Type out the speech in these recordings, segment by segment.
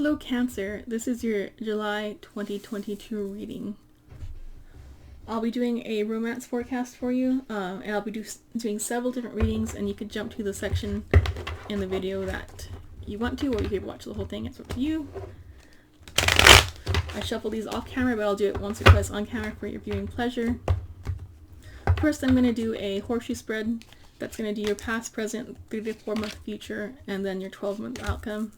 Hello Cancer, this is your July 2022 reading. I'll be doing a romance forecast for you, and I'll be doing several different readings, and you could jump to the section in the video that you want to, or you could watch the whole thing, it's up to you. I shuffle these off camera, but I'll do it once or twice on camera for your viewing pleasure. First I'm going to do a horseshoe spread. That's going to do your past, present, 3 to 4 month future, and then your 12-month outcome.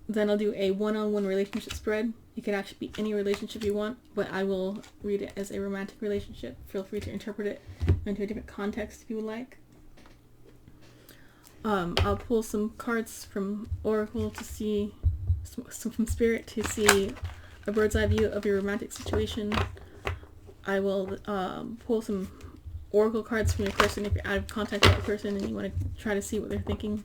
Then I'll do a one-on-one relationship spread. It can actually be any relationship you want, but I will read it as a romantic relationship. Feel free to interpret it into a different context if you would like. I'll pull some cards from Oracle to see, some from Spirit to see a bird's eye view of your romantic situation. I will pull some Oracle cards from your person if you're out of contact with that person and you want to try to see what they're thinking.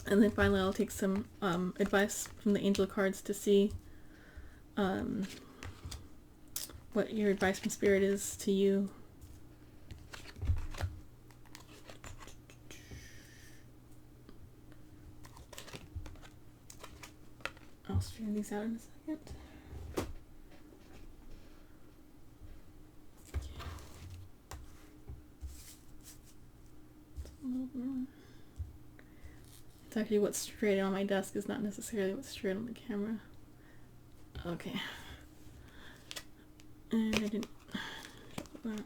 And then finally I'll take some advice from the angel cards to see what your advice from Spirit is to you. I'll straighten these out in a second. It's actually what's straight on my desk is not necessarily what's straight on the camera. Okay. And I didn't that.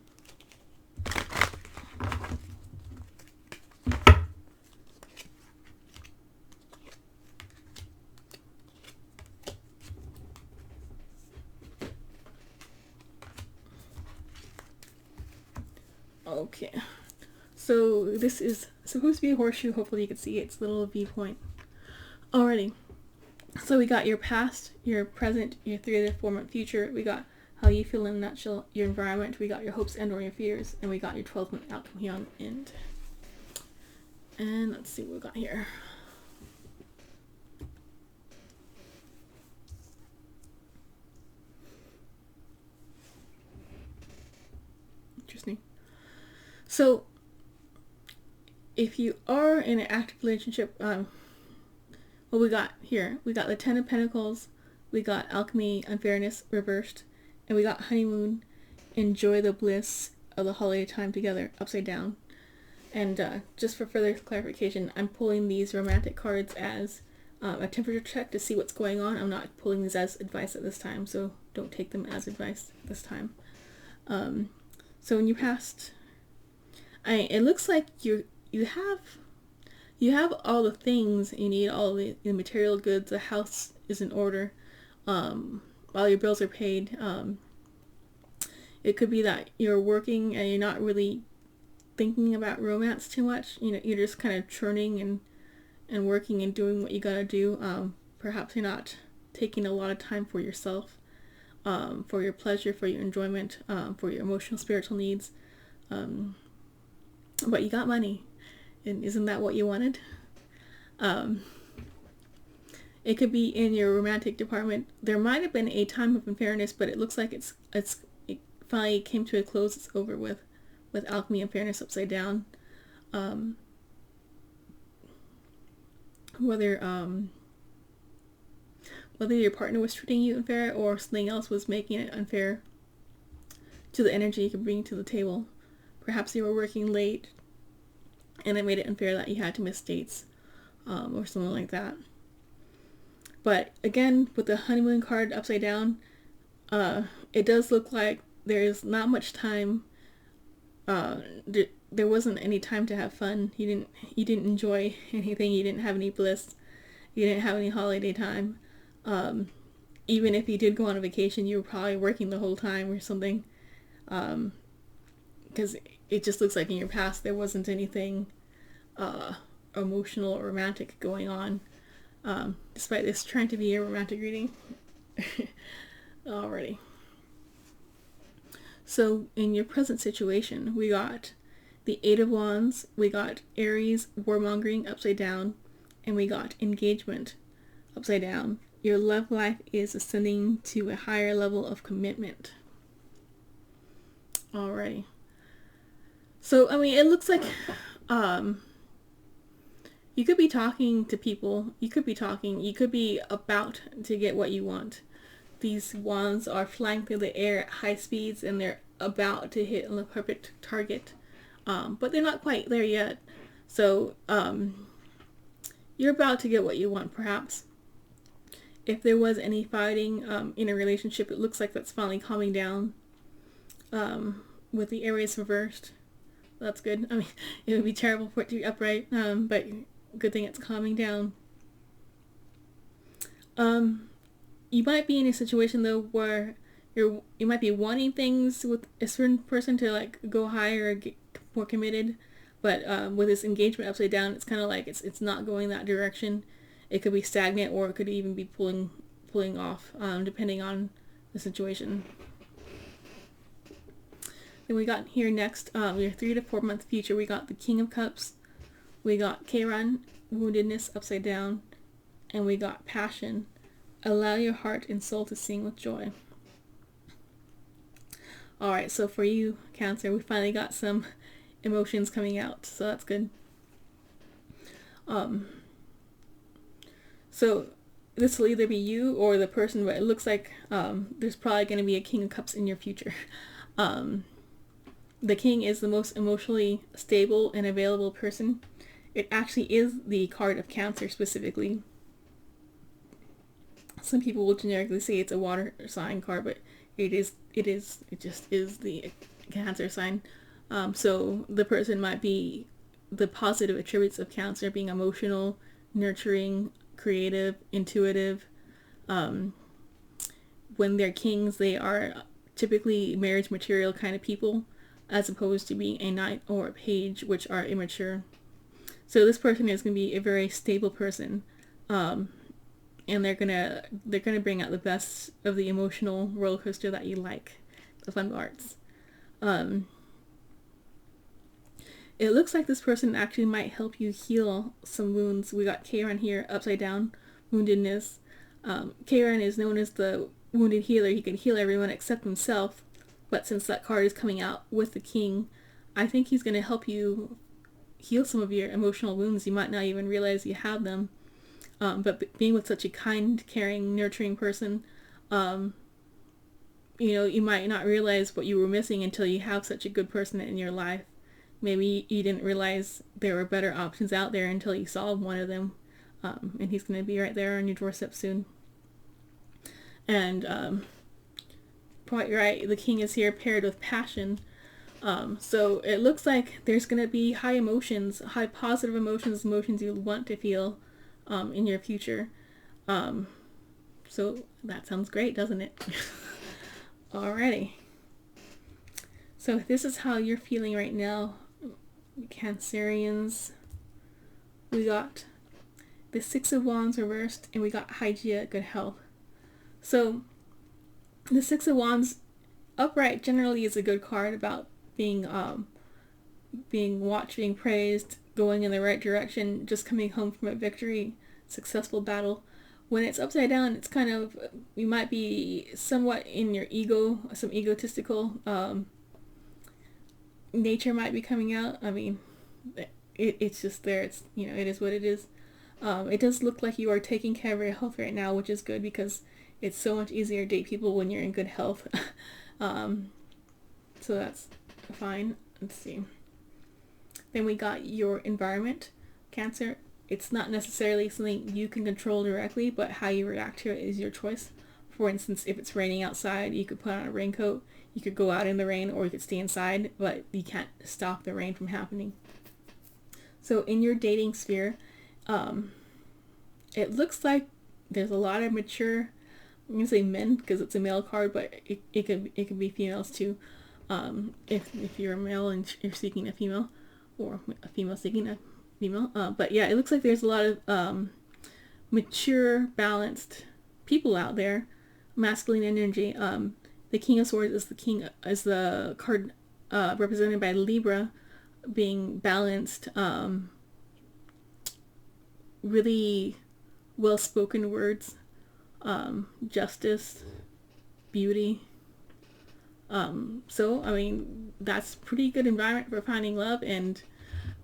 Okay. So this is supposed to be a horseshoe. Hopefully you can see its little viewpoint. Alrighty. So we got your past, your present, your 3 to 4 month future. We got how you feel in a nutshell, your environment. We got your hopes and or your fears. And we got your 12-month outcome here on the end. And let's see what we got here. Interesting. So if you are in an active relationship, what we got here, we got the 10 of Pentacles, we got alchemy, unfairness reversed, and we got honeymoon, enjoy the bliss of the holiday time together, upside down. And just for further clarification, I'm pulling these romantic cards as a temperature check to see what's going on. I'm not pulling these as advice at this time, so don't take them as advice this time. So in your past, it looks like you have all the things you need, all the material goods, the house is in order, all your bills are paid. It could be that you're working and you're not really thinking about romance too much. You know, you're just kind of churning and working and doing what you gotta do. Perhaps you're not taking a lot of time for yourself, for your pleasure, for your enjoyment, for your emotional, spiritual needs. But you got money. And isn't that what you wanted? It could be in your romantic department. There might have been a time of unfairness, but it looks like it finally came to a close. It's over with alchemy and fairness upside down. Whether your partner was treating you unfair or something else was making it unfair to the energy you could bring to the table. Perhaps you were working late and it made it unfair that you had to miss dates, or something like that. But again, with the honeymoon card upside down, it does look like there is not much time. There wasn't any time to have fun. You didn't enjoy anything. You didn't have any bliss. You didn't have any holiday time. Even if you did go on a vacation, you were probably working the whole time or something. Because it just looks like in your past there wasn't anything emotional or romantic going on, despite this trying to be a romantic reading. Alrighty. So in your present situation, we got the 8 of Wands, we got Aries, warmongering upside down, and we got engagement upside down. Your love life is ascending to a higher level of commitment. Alrighty. So, I mean, it looks like you could be talking to people, you could be about to get what you want. These wands are flying through the air at high speeds and they're about to hit the perfect target. But they're not quite there yet. So you're about to get what you want, perhaps. If there was any fighting in a relationship, it looks like that's finally calming down with the Aries reversed. That's good. I mean, it would be terrible for it to be upright, but good thing it's calming down. You might be in a situation though where you might be wanting things with a certain person to like go higher or get more committed, but with this engagement upside down, it's kind of like it's not going that direction. It could be stagnant, or it could even be pulling off, depending on the situation. Then we got here next, your 3 to 4 month future. We got the King of Cups, we got Chiron, woundedness upside down, and we got passion. Allow your heart and soul to sing with joy. Alright, so for you, Cancer, we finally got some emotions coming out, so that's good. So this will either be you or the person, but it looks like there's probably going to be a King of Cups in your future. The King is the most emotionally stable and available person. It actually is the card of Cancer specifically. Some people will generically say it's a water sign card, but it just is the Cancer sign. So the person might be the positive attributes of Cancer being emotional, nurturing, creative, intuitive. When they're kings, they are typically marriage material kind of people, as opposed to being a knight or a page, which are immature. So this person is going to be a very stable person, and they're gonna bring out the best of the emotional roller coaster that you like, the fun parts. It looks like this person actually might help you heal some wounds. We got Chiron here, upside down, woundedness. Chiron is known as the wounded healer. He can heal everyone except himself. But since that card is coming out with the King, I think he's going to help you heal some of your emotional wounds. You might not even realize you have them. But being with such a kind, caring, nurturing person, you might not realize what you were missing until you have such a good person in your life. Maybe you didn't realize there were better options out there until you saw one of them. And he's going to be right there on your doorstep soon. And quite right, the King is here paired with passion. So it looks like there's going to be high emotions, high positive emotions you want to feel in your future. So that sounds great, doesn't it? Alrighty. So this is how you're feeling right now, Cancerians. We got the 6 of Wands reversed, and we got Hygeia, good health. So the 6 of Wands upright generally is a good card about being watched, being praised, going in the right direction, just coming home from a victory, successful battle. When it's upside down, it's kind of, you might be somewhat in your ego, some egotistical nature might be coming out. I mean, it's just there. It's, it is what it is. It does look like you are taking care of your health right now, which is good because it's so much easier to date people when you're in good health. So that's fine. Let's see. Then we got your environment, Cancer. It's not necessarily something you can control directly, but how you react to it is your choice. For instance, if it's raining outside, you could put on a raincoat, you could go out in the rain, or you could stay inside, but you can't stop the rain from happening. So in your dating sphere, it looks like there's a lot of mature, I'm going to say men because it's a male card, but it could be females too. If you're a male and you're seeking a female, or a female seeking a female. But yeah, it looks like there's a lot of mature, balanced people out there. Masculine energy. The King of Swords is the card represented by Libra, being balanced, really well-spoken words, justice, beauty. So I mean, that's pretty good environment for finding love, and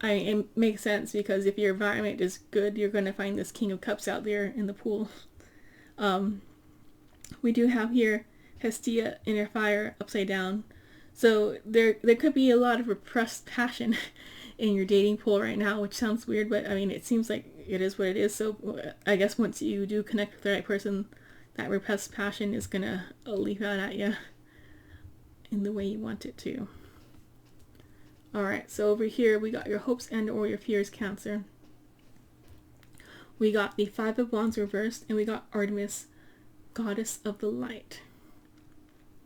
It makes sense because if your environment is good, you're going to find this King of Cups out there in the pool. We do have here Hestia, inner fire, upside down. So there could be a lot of repressed passion in your dating pool right now, which sounds weird, but I mean, it seems like it is what it is. So I guess once you do connect with the right person, that repressed passion is going to leap out at you in the way you want it to. Alright, so over here we got your hopes and or your fears, Cancer. We got the Five of Wands reversed, and we got Artemis, goddess of the light.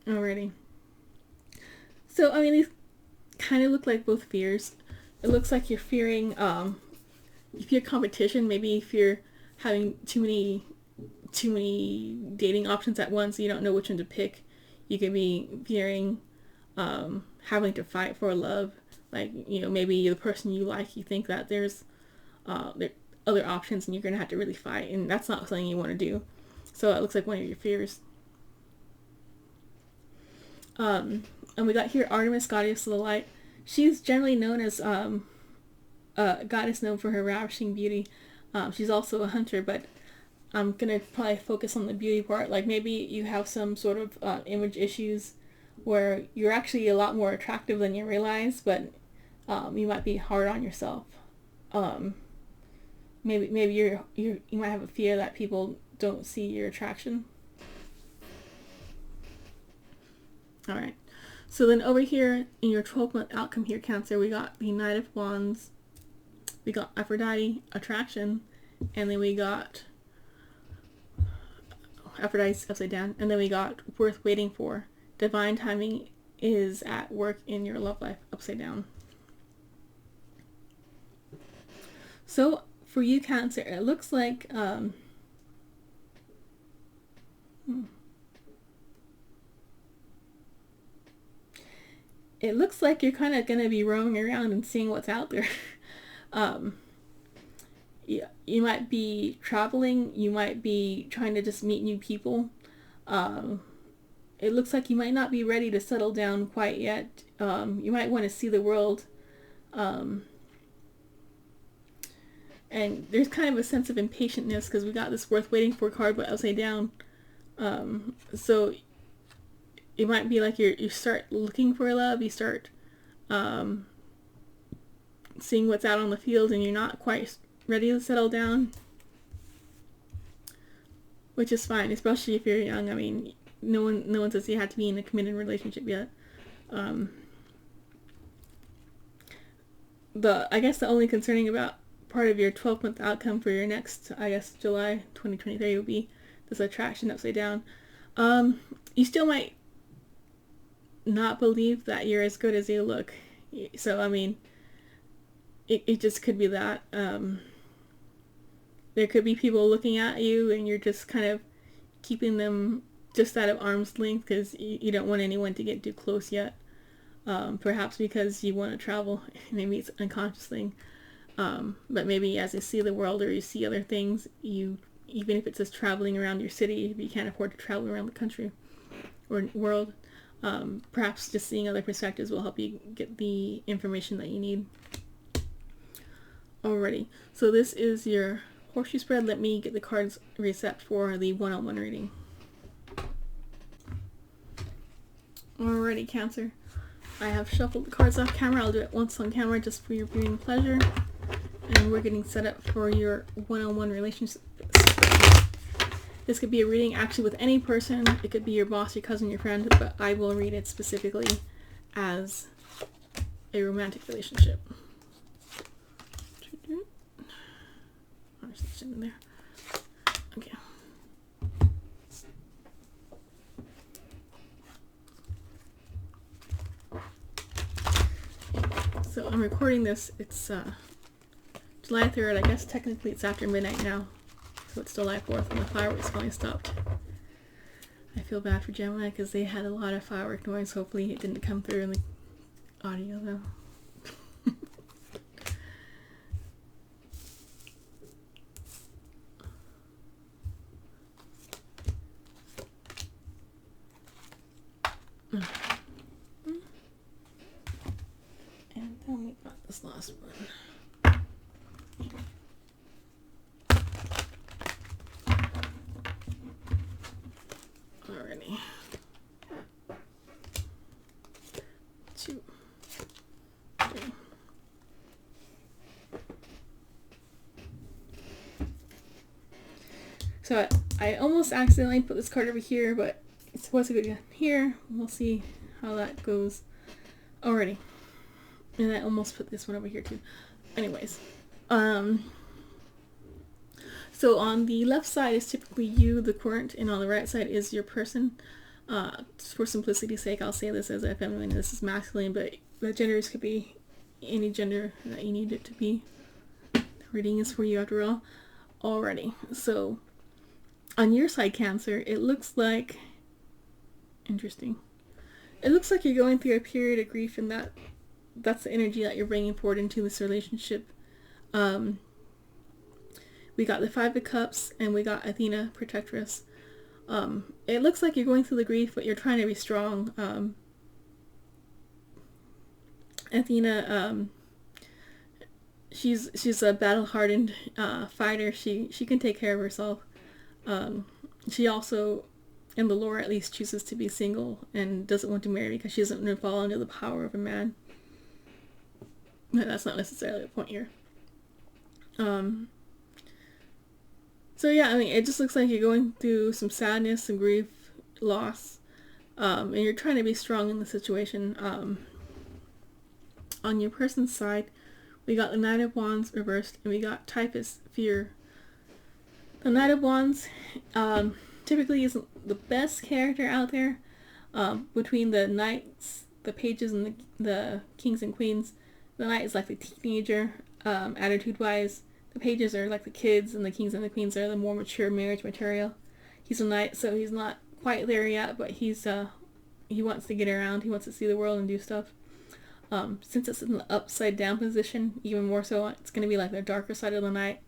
Alrighty. So, I mean, these kind of look like both fears. It looks like you're fearing, you fear competition, maybe if you're having too many dating options at once, you don't know which one to pick. You could be fearing having to fight for love. Like, you know, maybe the person you like, you think that there's other options and you're going to have to really fight, and that's not something you want to do. So it looks like one of your fears. And we got here Artemis, goddess of the light. She's generally known as a goddess known for her ravishing beauty. She's also a hunter, but I'm going to probably focus on the beauty part. Like maybe you have some sort of image issues where you're actually a lot more attractive than you realize, but you might be hard on yourself. Maybe you might have a fear that people don't see your attraction. All right. So then over here in your 12-month outcome here, Cancer, we got the Knight of Wands, we got Aphrodite, attraction, and then we got Aphrodite's upside down, and then we got worth waiting for. Divine timing is at work in your love life, upside down. So for you, Cancer, it looks like it looks like you're kind of going to be roaming around and seeing what's out there. You might be traveling, you might be trying to just meet new people. It looks like you might not be ready to settle down quite yet. You might want to see the world. And there's kind of a sense of impatientness because we got this worth waiting for card but upside down. So it might be like you start looking for love, you start seeing what's out on the field, and you're not quite ready to settle down, which is fine, especially if you're young. I mean, no one says you have to be in a committed relationship yet. I guess the only concerning about part of your 12-month outcome for your next, I guess, July 2023 would be this attraction upside down. You still might not believe that you're as good as you look. So, I mean, it just could be that. There could be people looking at you and you're just kind of keeping them just out of arm's length because you don't want anyone to get too close yet. Perhaps because you want to travel. Maybe it's an unconscious thing. But maybe as you see the world or you see other things, even if it's just traveling around your city, if you can't afford to travel around the country or world, perhaps just seeing other perspectives will help you get the information that you need. Alrighty, so this is your Horseshoe Spread. Let me get the cards reset for the one-on-one reading. Alrighty, Cancer. I have shuffled the cards off camera. I'll do it once on camera just for your viewing pleasure. And we're getting set up for your one-on-one relationship. This could be a reading actually with any person. It could be your boss, your cousin, your friend, but I will read it specifically as a romantic relationship. There's in there. Okay. So I'm recording this. It's July 3rd. I guess technically it's after midnight now. So it's July 4th and the fireworks finally stopped. I feel bad for Gemini because they had a lot of firework noise. Hopefully it didn't come through in the audio though. And then we got this line. last one. Alrighty. 2, 3. So I almost accidentally put this card over here, but it's supposed to go down here. We'll see how that goes. Alrighty. And I almost put this one over here too. Anyways. So on the left side is typically you, the current, and on the right side is your person. For simplicity's sake, I'll say this as a feminine, this is masculine, but the genders could be any gender that you need it to be. The reading is for you after all. Alrighty. So on your side, Cancer, it looks like, interesting. It looks like you're going through a period of grief, and that's the energy that you're bringing forward into this relationship. We got the 5 of Cups, and we got Athena, Protectress. It looks like you're going through the grief, but you're trying to be strong. Athena, she's a battle-hardened fighter. She can take care of herself. She also, in the lore at least, chooses to be single and doesn't want to marry because she doesn't want to fall under the power of a man. But that's not necessarily the point here. So yeah, I mean, it just looks like you're going through some sadness, some grief, loss, and you're trying to be strong in the situation. On your person's side, we got the Knight of Wands reversed, and we got Typhus, Fear. The Knight of Wands typically isn't the best character out there. Between the knights, the pages, and the kings and queens, the knight is like the teenager, attitude-wise. The pages are like the kids, and the kings and the queens are the more mature marriage material. He's a knight, so he's not quite there yet, but he wants to get around. He wants to see the world and do stuff. Since it's in the upside down position, even more so, it's going to be like the darker side of the night.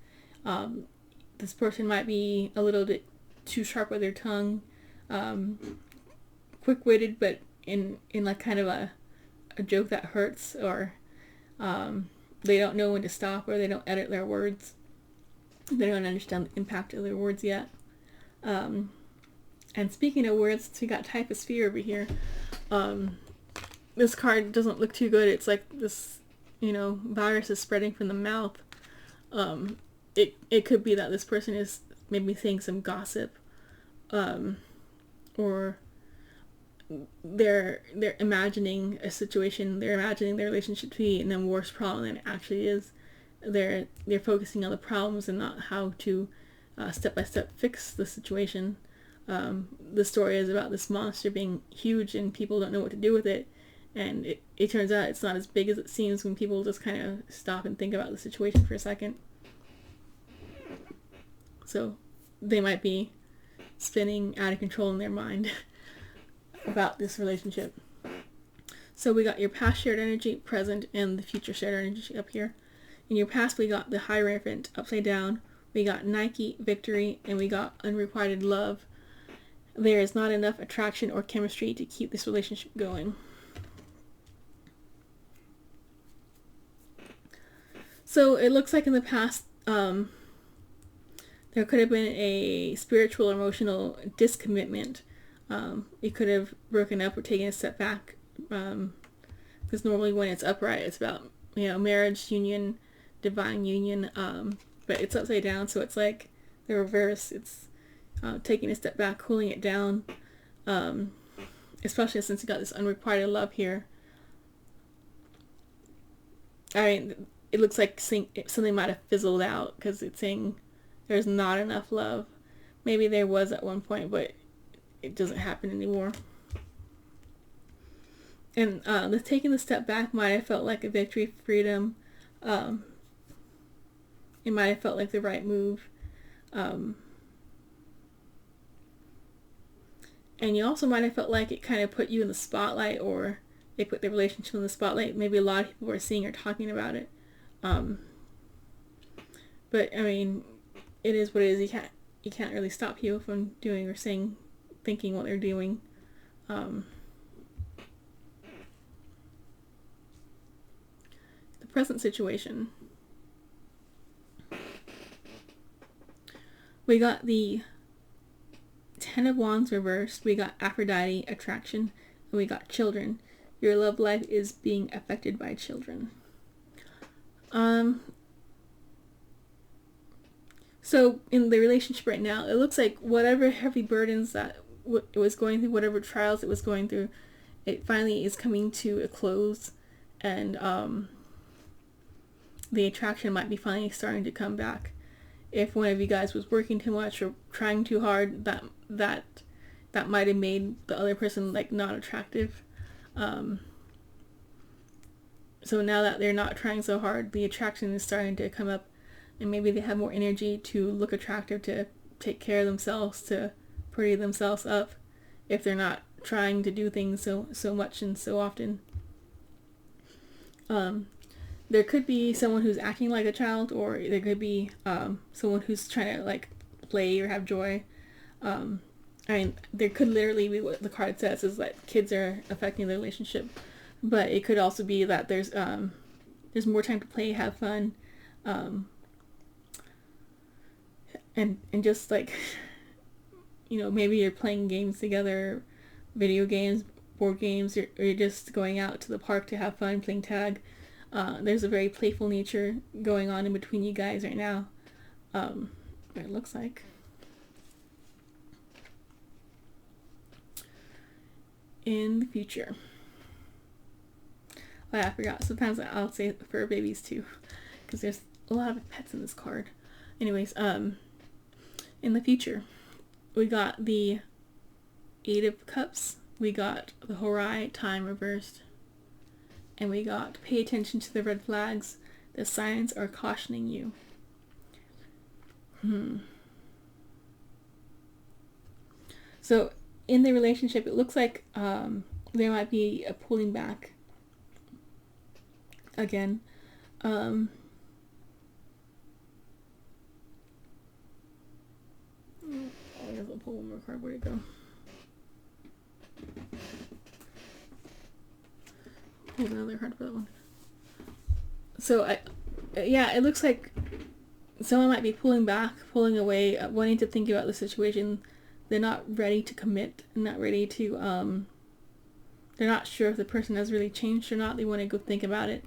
This person might be a little bit too sharp with their tongue, quick-witted, but in like kind of a joke that hurts, or they don't know when to stop, or they don't edit their words. They don't understand the impact of their words yet. And speaking of words, we got Typhus, Fear over here. This card doesn't look too good. It's like this, virus is spreading from the mouth. It could be that this person is maybe saying some gossip, or they're imagining a situation, they're imagining their relationship to be in a worse problem than it actually is. They're focusing on the problems and not how to step by step fix the situation. The story is about this monster being huge and people don't know what to do with it, and it turns out it's not as big as it seems when people just kind of stop and think about the situation for a second. So they might be spinning out of control in their mind about this relationship. So we got your past shared energy, present, and the future shared energy up here. In your past, we got the Hierophant upside down, we got Nike, Victory, and we got Unrequited Love. There is not enough attraction or chemistry to keep this relationship going. So it looks like in the past, there could have been a spiritual, emotional discommitment. It could have broken up or taken a step back, because normally when it's upright, it's about marriage, union, divine union, but it's upside down, so it's like the reverse. It's taking a step back, cooling it down, especially since you got this unrequited love here. I mean, it looks like something might have fizzled out, because it's saying there's not enough love. Maybe there was at one point, but it doesn't happen anymore. And the taking the step back might have felt like a victory, freedom. It might have felt like the right move. And you also might have felt like it kind of put you in the spotlight, or they put the relationship in the spotlight. Maybe a lot of people were seeing or talking about it. But I mean, it is what it is. You can't really stop people from doing or saying, thinking what they're doing. The present situation. We got the Ten of Wands reversed. We got Aphrodite, attraction, and we got children. Your love life is being affected by children. So in the relationship right now, it looks like whatever heavy burdens that it was going through, whatever trials it was going through, it finally is coming to a close, and the attraction might be finally starting to come back. If one of you guys was working too much or trying too hard, that might have made the other person like not attractive. So now that they're not trying so hard, the attraction is starting to come up, and maybe they have more energy to look attractive, to take care of themselves, to pretty themselves up, if they're not trying to do things so much and so often. There could be someone who's acting like a child, or there could be someone who's trying to like play or have joy. I mean, there could literally be what the card says is that kids are affecting the relationship, but it could also be that there's more time to play, have fun, and just like, maybe you're playing games together, video games, board games, or you're just going out to the park to have fun, playing tag. There's a very playful nature going on in between you guys right now. It looks like. In the future. Oh, yeah, I forgot. Sometimes I'll say fur babies too, because there's a lot of pets in this card. Anyways, in the future, we got the Eight of Cups. We got the Horai, time reversed. And we got pay attention to the red flags. The signs are cautioning you. So in the relationship, it looks like there might be a pulling back again. I guess I'll pull one more card. Where'd it go? Pull another card for that one. So it looks like someone might be pulling back, pulling away, wanting to think about the situation. They're not ready to commit, not ready to, they're not sure if the person has really changed or not. They want to go think about it.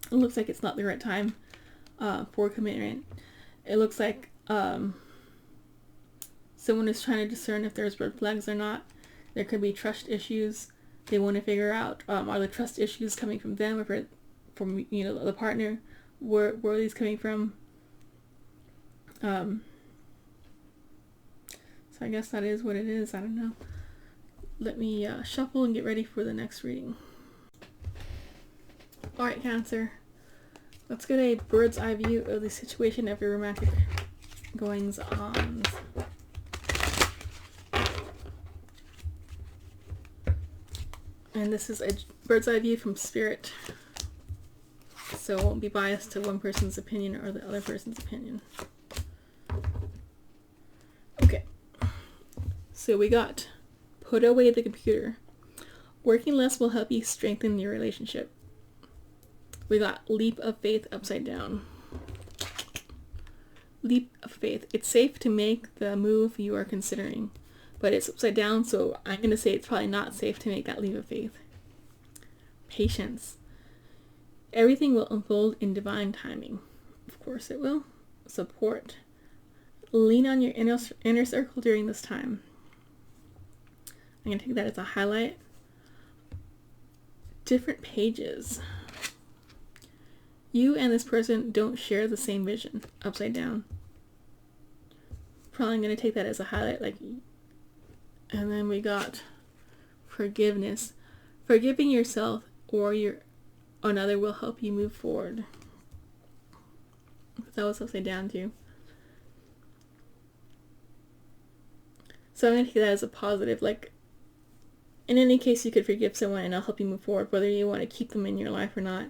It looks like it's not the right time for commitment. It looks like someone is trying to discern if there's red flags or not. There could be trust issues. They want to figure out, are the trust issues coming from them or from the partner? Where are these coming from? So I guess that is what it is. I don't know. Let me shuffle and get ready for the next reading. Alright, Cancer. Let's get a bird's eye view of the situation of your romantic goings-on. And this is a bird's eye view from Spirit, so it won't be biased to one person's opinion or the other person's opinion. Okay, so we got put away the computer. Working less will help you strengthen your relationship. We got leap of faith upside down. Leap of faith. It's safe to make the move you are considering, but it's upside down, so I'm going to say it's probably not safe to make that leap of faith. Patience. Everything will unfold in divine timing. Of course it will. Support. Lean on your inner circle during this time. I'm going to take that as a highlight. Different pages. You and this person don't share the same vision. Upside down. Probably going to take that as a highlight. And then we got forgiveness. Forgiving yourself or another will help you move forward. That was upside down too. So I'm going to take that as a positive. In any case, you could forgive someone and it'll help you move forward, whether you want to keep them in your life or not.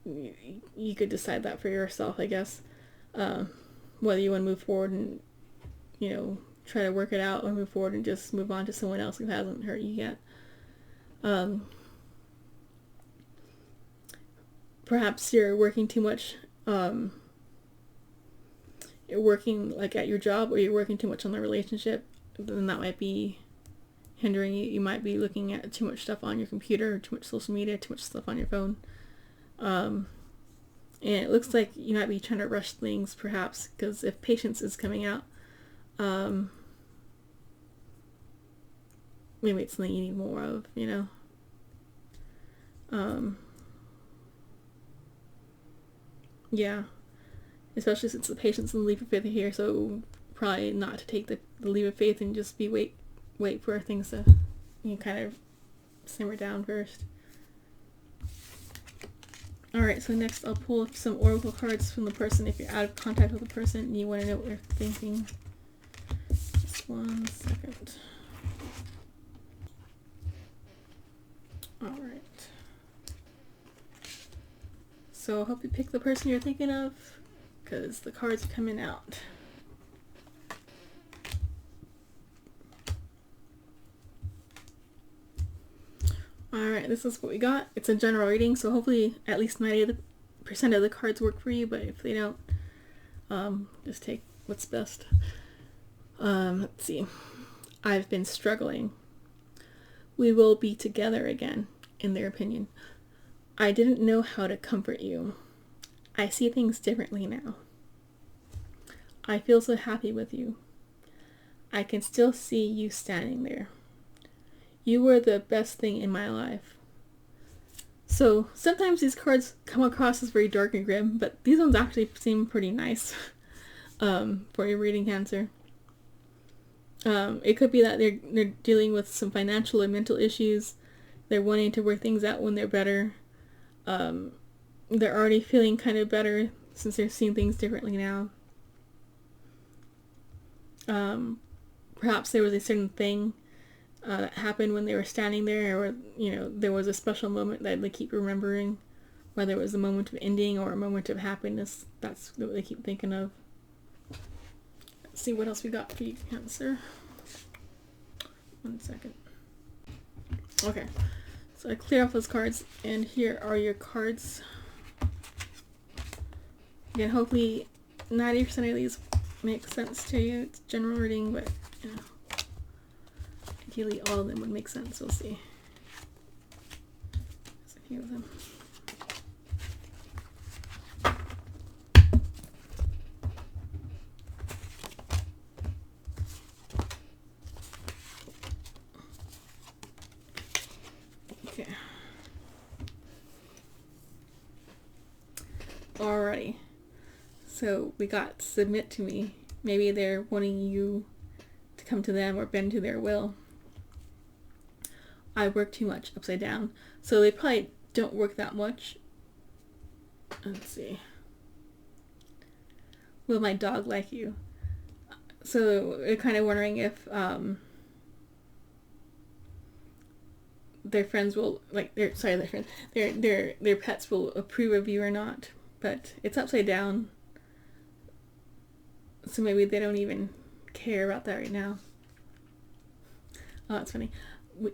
You could decide that for yourself, I guess. Whether you want to move forward and, try to work it out, or move forward and just move on to someone else who hasn't hurt you yet. perhaps you're working too much, you're working like at your job, or you're working too much on the relationship, then that might be hindering you. You might be looking at too much stuff on your computer, too much social media, too much stuff on your phone. And it looks like you might be trying to rush things, perhaps, because if patience is coming out, maybe it's something you need more of, you know? Yeah. Especially since the patience and the leap of faith are here, so probably not to take the leap of faith and just be wait for things to, you know, kind of simmer down first. Alright, so next I'll pull some oracle cards from the person if you're out of contact with the person and you want to know what they're thinking. Just 1 second. Alright. So I hope you pick the person you're thinking of, because the cards are coming out. Alright, this is what we got. It's a general reading, so hopefully at least 90% of the cards work for you, but if they don't, just take what's best. Let's see. I've been struggling. We will be together again, in their opinion. I didn't know how to comfort you. I see things differently now. I feel so happy with you. I can still see you standing there. You were the best thing in my life. So sometimes these cards come across as very dark and grim, but these ones actually seem pretty nice for your reading, Cancer. It could be that they're dealing with some financial and mental issues. They're wanting to work things out when they're better. They're already feeling kind of better since they're seeing things differently now. Perhaps there was a certain thing that happened when they were standing there, or, you know, there was a special moment that they keep remembering, whether it was a moment of ending or a moment of happiness. That's what they keep thinking of. Let's see what else we got for you, Cancer. 1 second. Okay, so I clear off those cards, and here are your cards. Again, hopefully 90% of these make sense to you. It's general reading, but, you know, ideally all of them would make sense. We'll see. There's a few of them. Okay. Alrighty. So we got submit to me. Maybe they're wanting you to come to them or bend to their will. I work too much, upside down. So they probably don't work that much. Let's see. Will my dog like you? So they're kind of wondering if their friends will, like, their friends, their pets will approve of you or not. But it's upside down. So maybe they don't even care about that right now. Oh, that's funny.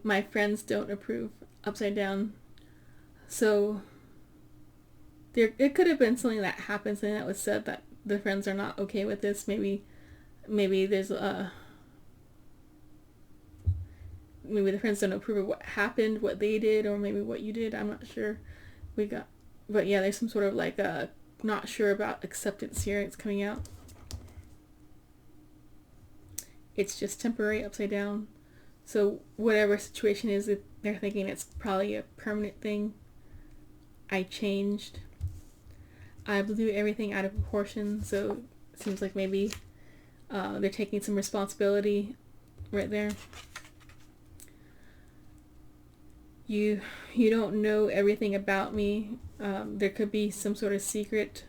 My friends don't approve, upside down. So it could have been something that happened, something that was said that the friends are not okay with this. Maybe there's maybe the friends don't approve of what happened, what they did, or maybe what you did. I'm not sure. But yeah, there's some sort of like not sure about acceptance here. It's coming out. It's just temporary, upside down. So whatever situation is, they're thinking it's probably a permanent thing. I changed. I blew everything out of proportion. So it seems like maybe they're taking some responsibility right there. You don't know everything about me. There could be some sort of secret.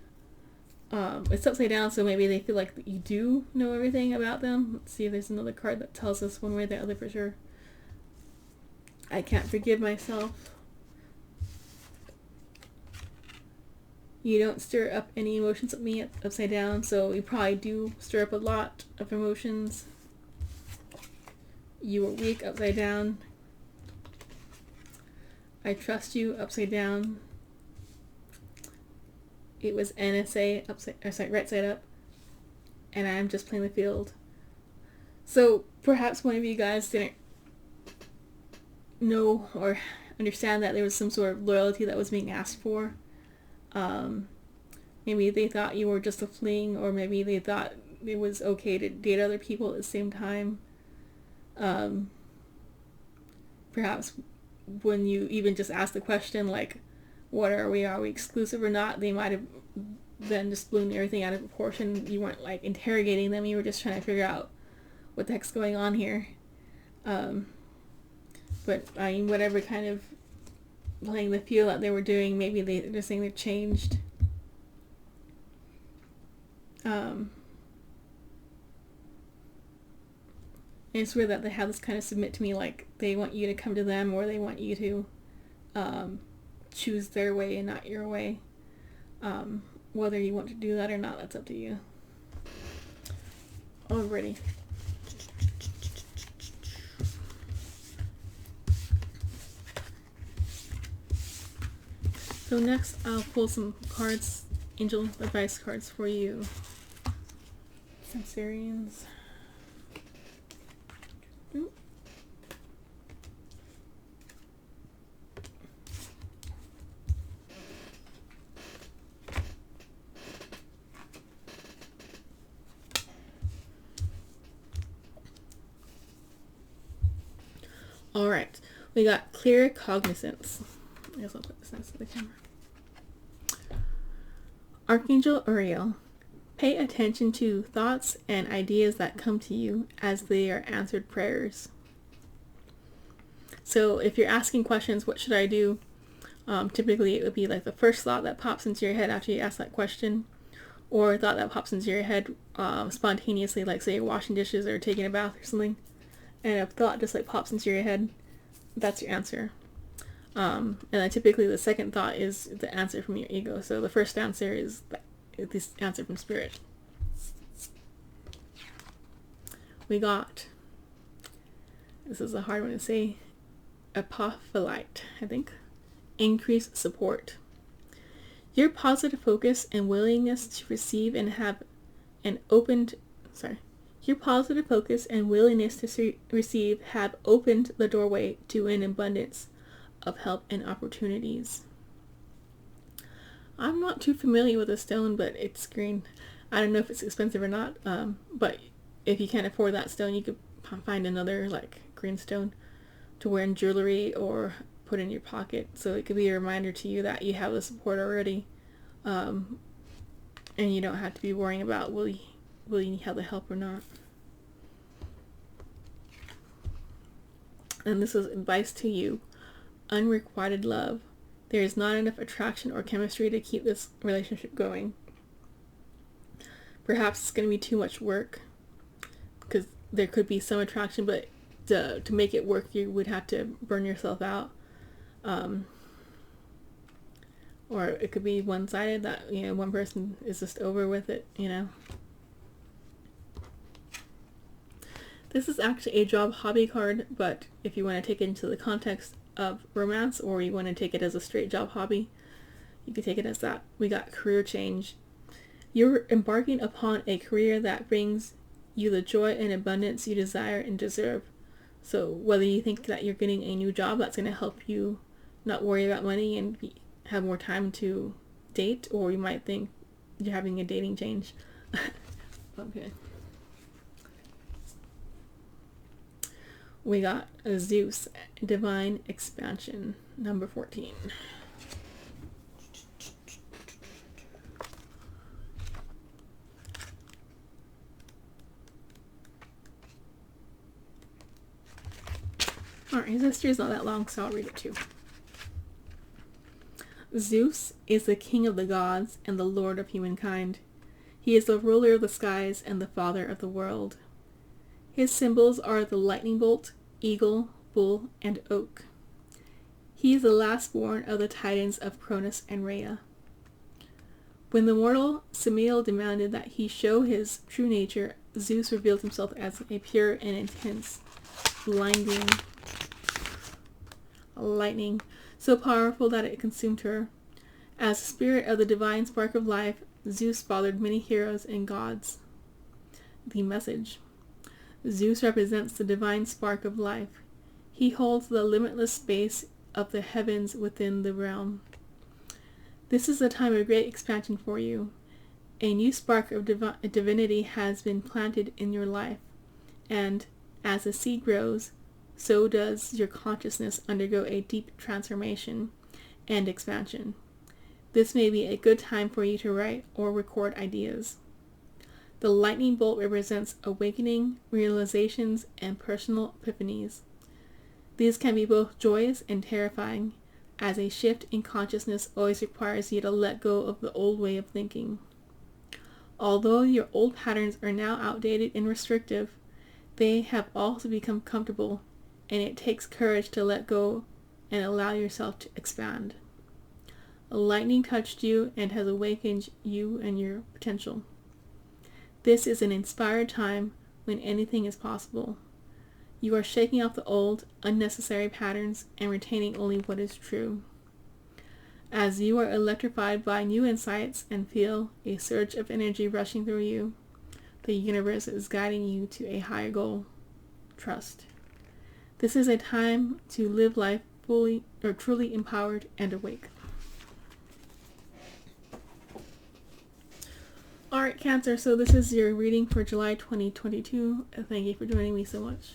It's upside down, so maybe they feel like you do know everything about them. Let's see if there's another card that tells us one way or the other for sure. I can't forgive myself. You don't stir up any emotions with me, upside down, so you probably do stir up a lot of emotions. You were weak, upside down. I trust you, upside down. it was NSA right side up, and I'm just playing the field. So perhaps one of you guys didn't know or understand that there was some sort of loyalty that was being asked for. Maybe they thought you were just a fling, or maybe they thought it was okay to date other people at the same time. Perhaps when you even just asked the question, like, what are we exclusive or not, they might have then just blown everything out of proportion. You weren't like interrogating them, you were just trying to figure out what the heck's going on here. But I mean, whatever kind of playing the field that they were doing, maybe they're saying they've changed. And it's weird that they have this kind of submit to me, like they want you to come to them, or they want you to choose their way and not your way. Whether you want to do that or not, that's up to you. Alrighty. So next I'll pull some cards, angel advice cards for you, Cancerians. Alright, we got clear cognizance. I guess I'll put this next to the camera. Archangel Uriel, pay attention to thoughts and ideas that come to you as they are answered prayers. So if you're asking questions, what should I do? Typically it would be like the first thought that pops into your head after you ask that question, or a thought that pops into your head spontaneously, like say you're washing dishes or taking a bath or something, and a thought just like pops into your head. That's your answer. And then typically the second thought is the answer from your ego. So the first answer is this answer from spirit. We got, this is a hard one to say, apophyllite, I think. Increase support. Your positive focus and willingness to receive and have an opened, your positive focus and willingness to receive have opened the doorway to an abundance of help and opportunities. I'm not too familiar with the stone, but it's green. I don't know if it's expensive or not, but if you can't afford that stone, you could find another like green stone to wear in jewelry or put in your pocket, so it could be a reminder to you that you have the support already, and you don't have to be worrying about will you have the help or not. And this is advice to you. Unrequited love. There is not enough attraction or chemistry to keep this relationship going. Perhaps it's going to be too much work, because there could be some attraction, but to make it work, you would have to burn yourself out. Or it could be one-sided, that one person is just over with it. This is actually a job hobby card, but if you want to take it into the context of romance, or you want to take it as a straight job hobby, you can take it as that. We got career change. You're embarking upon a career that brings you the joy and abundance you desire and deserve. So whether you think that you're getting a new job that's going to help you not worry about money and have more time to date, or you might think you're having a dating change. Okay. We got Zeus, Divine Expansion, number 14. Alright, his history is not that long, so I'll read it too. Zeus is the king of the gods and the lord of humankind. He is the ruler of the skies and the father of the world. His symbols are the lightning bolt, eagle, bull, and oak. He is the last born of the titans of Cronus and Rhea. When the mortal Samael demanded that he show his true nature, Zeus revealed himself as a pure and intense, blinding lightning, so powerful that it consumed her. As the spirit of the divine spark of life, Zeus fathered many heroes and gods. The message. Zeus represents the divine spark of life. He holds the limitless space of the heavens within the realm. This is a time of great expansion for you. A new spark of divinity has been planted in your life, and as the seed grows, so does your consciousness undergo a deep transformation and expansion. This may be a good time for you to write or record ideas. The lightning bolt represents awakening, realizations, and personal epiphanies. These can be both joyous and terrifying, as a shift in consciousness always requires you to let go of the old way of thinking. Although your old patterns are now outdated and restrictive, they have also become comfortable, and it takes courage to let go and allow yourself to expand. Lightning touched you and has awakened you and your potential. This is an inspired time when anything is possible. You are shaking off the old, unnecessary patterns and retaining only what is true. As you are electrified by new insights and feel a surge of energy rushing through you, the universe is guiding you to a higher goal. Trust. This is a time to live life fully or truly empowered and awake. Alright, Cancer, so this is your reading for July 2022. Thank you for joining me so much.